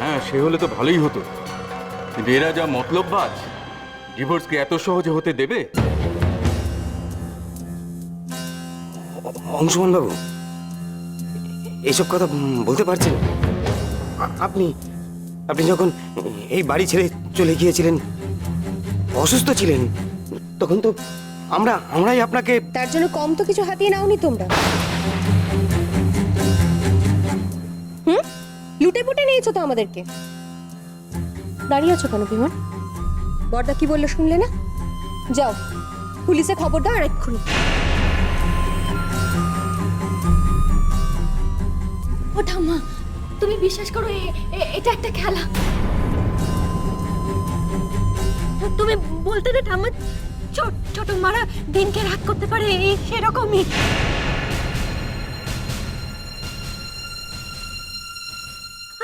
হ্যাঁ, সে হলে তো ভালোই হতো, কিন্তু এরা যা মতলববাজ, ডিভোর্সকে এত সহজে হতে দেবে? অংশুমান বাবু, এইসব কথা বলতে পারছেন? আপনি আপনি যখন এই বাড়ি ছেড়ে চলে গিয়েছিলেন, অসুস্থ ছিলেন, তখন তো আমরাই আপনাকে। তার জন্য কম তো কিছু হাতিয়ে নাওনি তোমরা। লুটে পুটে নিয়েছো তো আমাদেরকে। দাঁড়িয়ে আছো কেন বিমান? বড়দা কি বললো শুনলে না? যাও পুলিশে খবর দাও আর এক্ষুনি। ও ঠাম্মা, তুমি বিশ্বাস করো এটা একটা খেলা। তুমি বলতে না ঠাম্মা, ছোট মারা দিনকে রাগ করতে পারে, সেরকমই।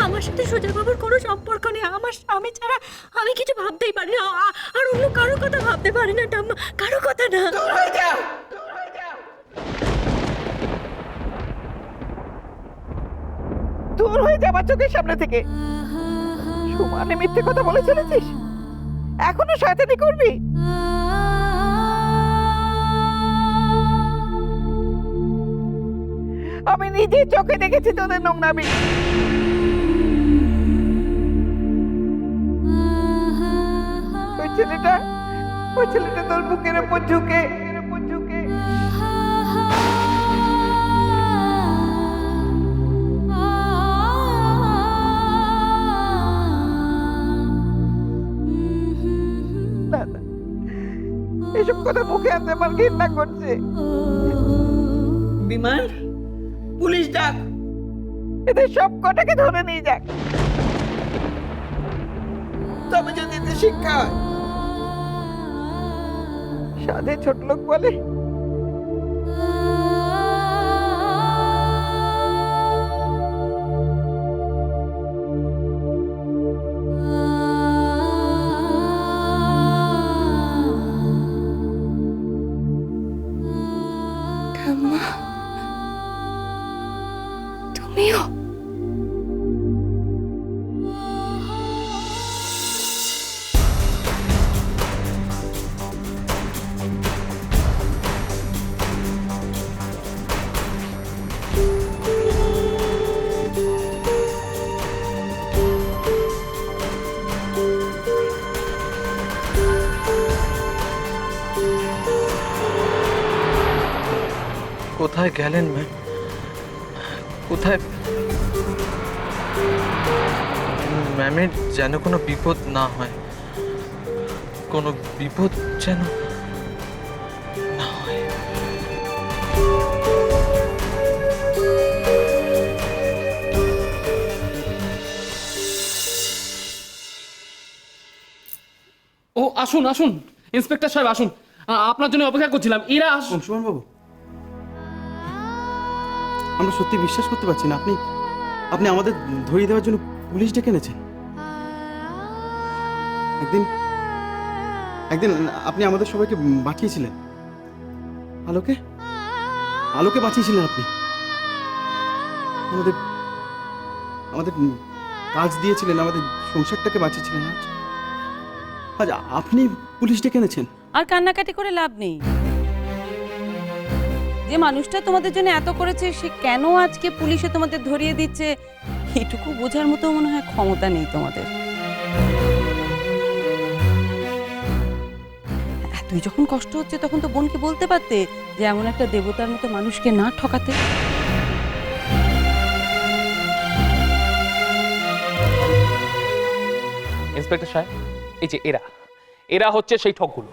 আমার সাথে সুজয় বাবুর কোনো সম্পর্ক নেই। আমার স্বামী ছাড়া আমি কিছু ভাবতেই পারি না, আর অন্য কারো কথা ভাবতে পারি না ঠাম্মা, কারো কথা না। দূর হয়ে যাবার চোখের সামনে থেকে। সমানে মিথ্যে কথা বলে চলেছিস, এখনো শয়তানি করবি? আমি নিজে চোখে দেখেছি তোদের নোংরামি। ওই ছেলেটা তোর বুকের উপর ঝুঁকে না, না, এসব কথা মুখে আনতে আমার ঘৃণা করছে। বিমান, পুলিশ ডাক, এদের সব কটাকে ধরে নিয়ে যাক, তবে যদি এতে শিক্ষা হয়। সাধে ছোট লোক বলে ঠাম্মা, তুমিও? কোথায় গেলেন ম্যাম? কোথায়? ম্যামের যেন কোনো বিপদ না হয়, কোনো বিপদ যেন না হয়। ও আসুন আসুন, ইন্সপেক্টর সাহেব আসুন, আপনার জন্য অপেক্ষা করছিলাম। এরা আসুন। অংশুমান বাবু, আমরা সত্যি বিশ্বাস করতে পারছি না, আপনি আমাদের ধরিয়ে দেওয়ার জন্য পুলিশ ডেকে এনেছেন। একদিন আপনি আমাদের সবাইকে বাঁচিয়েছিলেন, আলোকে বাঁচিয়েছিলেন আপনি, আমাদের কাজ দিয়েছিলেন, আমাদের সংসারটাকে বাঁচিয়েছিলেন। আজ আপনি পুলিশ ডেকে এনেছেন। আর কান্নাকাটি করে লাভ নেই। যে মানুষটা তোমাদের জন্য এত করেছে, সে কেন আজকে পুলিশে তোমাদের ধরিয়ে দিচ্ছে, এটুকু বোঝার মতো মনে হয় ক্ষমতা নেই তোমাদের। এতই যখন কষ্ট হচ্ছে, তখন তো বোনকে বলতে পারতে যে এমন একটা দেবতার মতো মানুষকে না ঠকাতে। ইন্সপেক্টর সাহেব, এই যে এরা হচ্ছে সেই ঠকগুলো।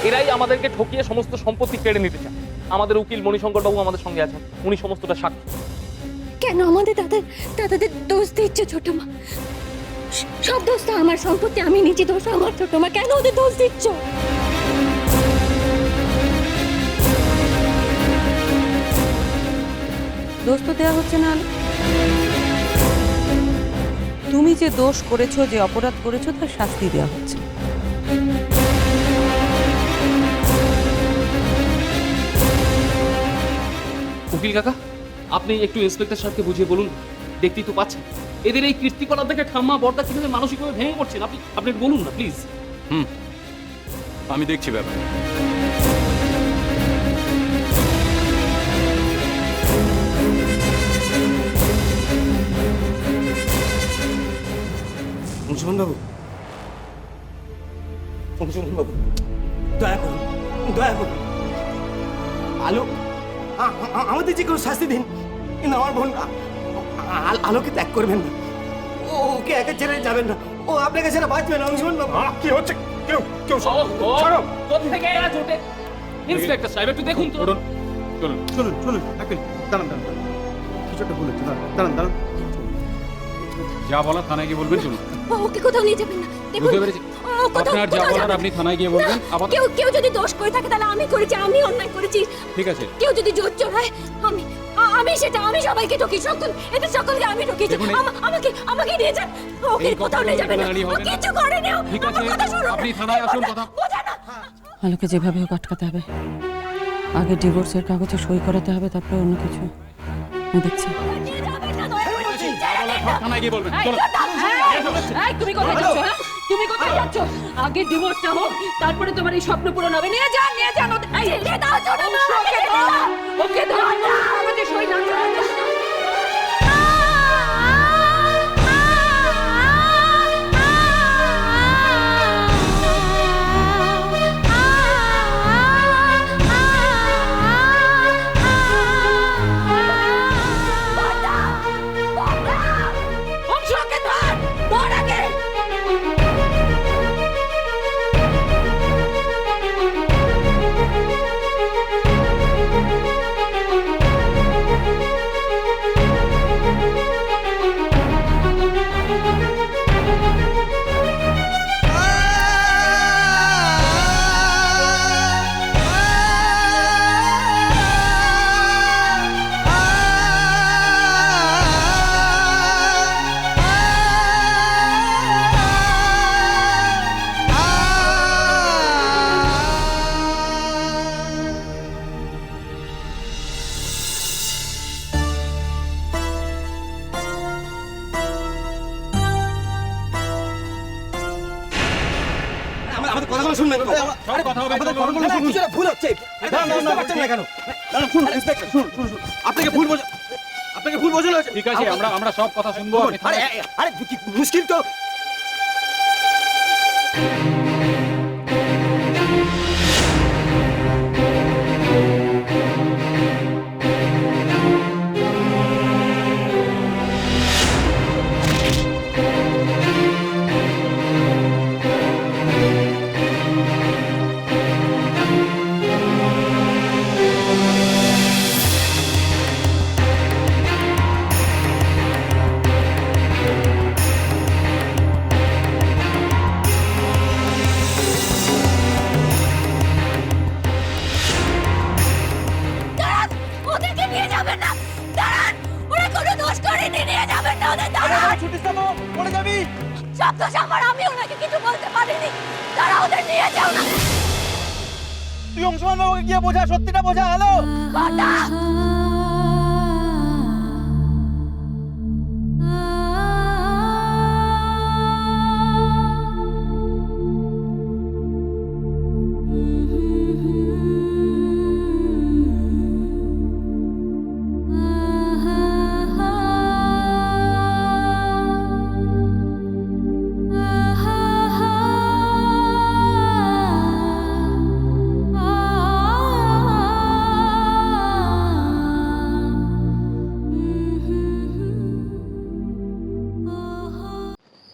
এরাই আমাদেরকে ঠকিয়ে সমস্ত সম্পত্তি কেড়ে নিতে চায়। আমাদের উকিল মণিশঙ্কর বাবু আমাদের সঙ্গে আছেন, উনি সমস্তটা সাক্ষী। কেন আমাদের দাদাদের দোষ দিচ্ছে ছোট মা? সব দোষ তো আমার, সম্পত্তি আমি নিজে দোষ আমার। ছোট মা, কেন ওদের দোষ দিচ্ছ? দোষ তো দেওয়া হচ্ছে না। তুমি যে দোষ করেছো, যে অপরাধ করেছো, তার শাস্তি দেওয়া হচ্ছে। উকিল কাকা, আপনি একটু ইন্সপেক্টর সাহেবকে বুঝিয়ে বলুন। দেখতেই তো পাচ্ছেন এদের এই কীর্তিকলাপ দেখে ঠাম্মা বড়দা কিভাবে মানসিকভাবে ভেঙে পড়ছেন আপনি আপনি বলুন না প্লিজ। আমি দেখছি ব্যাপার। অংশুমান বাবু, অংশুমান বাবু, দয়া করুন, দয়া করুন। আলো আমাদের যে কোনো শাস্তি দিন, কিন্তু আমার বোন আলোকে ত্যাগ করবেন না। ওকে একা ছেড়ে যাবেন না, ও আপনাকে ছেড়ে বাঁচবে না। অংশুমান বাবু, কি হচ্ছে? কেউ কেউ কোত্থেকে এরা জোটে? ইন্সপেক্টর সাহেব একটু দেখুন তো। চলুন। চলুন চলুন, এক মিনিট, দাঁড়ান দাঁড়ান দাঁড়ান। কিছু একটা ভুল হচ্ছে, দাঁড়ান দাঁড়ান। যা বলার থানায় গিয়ে বলবেন। চলুন। ওকে কোথাও নিয়ে যাবেন না, দেখুন বুঝতে পেরেছি। ও কোথাও- আপনার যা কোথাও বলার যাবেন আপনি না। থানায় গিয়ে বলবেন। না, আপাতত কেউ যদি দোষ করে থাকে তাহলে আমি করেছি, আমি অন্যায় করেছি। ঠিক আছে। কেউ যদি জোর চড়ায় আমি সেটা, আমি সবাইকে ঠকি, এদের সকলকে আমি ঠকিয়েছি। দেখুন, আমাকে নিয়ে যান, ওকে এই কোথাও নিয়ে যাবেন না। দাঁড়িয়ে ও হবে না। কিছু করেনি, ও ঠিক আমার আছে, কথা শুনুন। আপনি থানায় আসুন, কথা। বোঝা না। আলোকে যেভাবে হোক আটকাতে হবে। আগে ডিভোর্সের কাগজে সই করাতে হবে, তারপরে অন্য কিছু। আমি দেখছি। নিয়ে যাবেন না, দয়া করে। ছেড়ে দিন না। থানায় গিয়ে বলবেন। এই, চলুন। এই, তুমি কোথায় যাচ্ছ? হ্যাঁ? তুমি কোথায় যাচ্ছ? আগে ডিভোর্সটা হোক, তারপরে তোমার এই স্বপ্ন পূরণ হবে। নিয়ে যান ওদের। এই, ছেড়ে দাও, ছোট মা, ওকে দাও। ওকে দাও না, আমাদের সই না করাতে। অংশকে ধর, ধর আগে। আমাদের কথাগুলো শুনবেন তো? সবাই কথা হবে। আমাদের কথাগুলো শুনুন। কিছু একটা ভুল হচ্ছে। বুঝতে পারছেন না কেন? দাঁড়ান, শুনুন ইন্সপেক্টর, শুনুন শুনুন শুনুন। আপনাকে ভুল বোঝানো হয়েছে। ঠিক আছে, আমরা সব কথা শুনবো। আপনি আরে থানায়- আরে কি মুশকিল তো। দাঁড়ান, ওদেরকে নিয়ে যাবেন না। দাঁড়ান, ওরা কোনো দোষ করেনি, নিয়ে যাবেন না ওদের। দাঁড়ান, পড়ে যাবি। সব দোষ আমার, আমি ওনাকে কিছু বলতে পারিনি। তারা ওদের নিয়ে যাও না। তুই অংশুমান বাবুকে গিয়ে বোঝা, সত্যিটা বোঝা। হ্যালো, কথা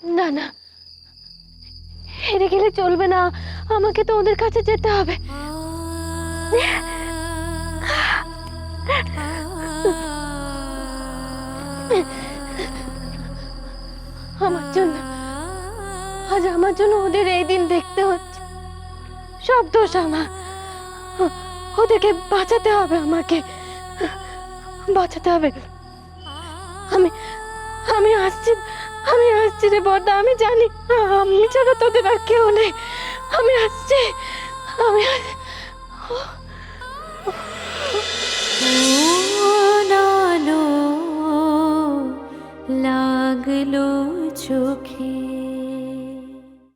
না না, হেরে গেলে চলবে না, আমাকে তো ওদের কাছে যেতে হবে। আমার জন্য, আজ আমার জন্য ওদের এই দিন দেখতে হচ্ছে। সব দোষ আমার, ওদেরকে বাঁচাতে হবে, আমাকে বাঁচাতে হবে। আমি আসছি রে বড়দা, আমি জানি আমি ছাড়া তোদের আর কেউ নেই। আমি আসছি, লাগলো চোখে